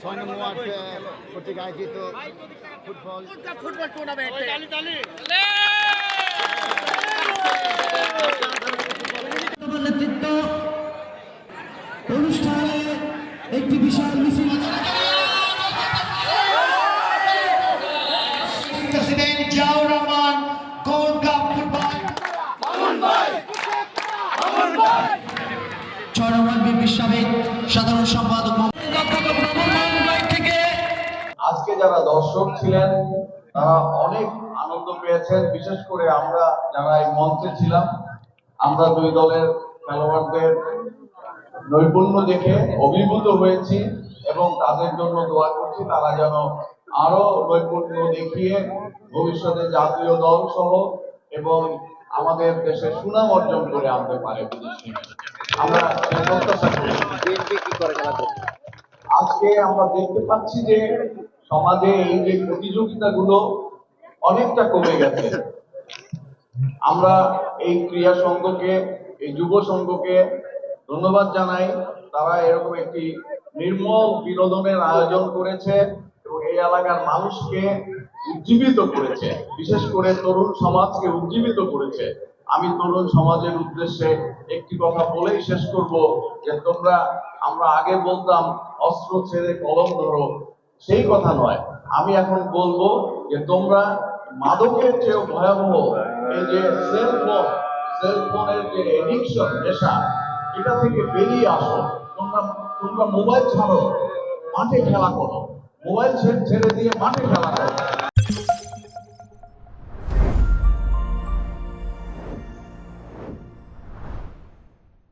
ছয় নং ওয়ার্ড কর্তৃক আয়োজিত ফুটবল টুর্নামেন্ট নেতৃত্ব অনুষ্ঠানে একটি বিশাল মিছিল president Ziaur Rahman gold cup football ছয় নং ওয়ার্ড বিএনপির সাবেক সাধারণ সম্পাদক আজকে যারা দর্শক ছিলেন তারা অনেক আনন্দ পেয়েছেন। বিশেষ করে আমরা যারা এই মঞ্চে ছিলাম, আমরা দুই দলের খেলোয়াড়দের নৈপুণ্য দেখে অভিভূত হয়েছি এবং তাদের জন্য দোয়া করছি তারা যেন আরো নৈপুণ্য দেখিয়ে ভবিষ্যতে জাতীয় দল সহ এবং আমাদের দেশের সুনাম অর্জন করে আনতে পারে। আমরা সেই প্রত্যাশা করি। আজকে আমরা দেখতে পাচ্ছি যে সমাজে এই যে প্রতিযোগিতাগুলো অনেকটা কমে গেছে। আমরা এই ক্রীড়া সংঘকে, এই যুব সংঘকে ধন্যবাদ জানাই। তারা এরকম একটি নির্মল বিনোদনের আয়োজন করেছে এবং এই এলাকার মানুষকে উজ্জীবিত করেছে, বিশেষ করে তরুণ সমাজকে উজ্জীবিত করেছে। আমি তরুণ সমাজের উদ্দেশ্যে একটি কথা বলেই শেষ করব যে আমরা আগে বলতাম অস্ত্র ছেড়ে কলম ধরো, সেই কথা নয়। আমি এখন বলবো যে তোমরা মাদকের চেয়েও ভয়াবহ এই যে সেলফোনের যে এডিকশন, নেশা, এটা থেকে বেরিয়ে আসো। তোমরা মোবাইল ছাড়ো, মাঠে খেলা করো। মোবাইল ছেড়ে দিয়ে মাঠে খেলা করো।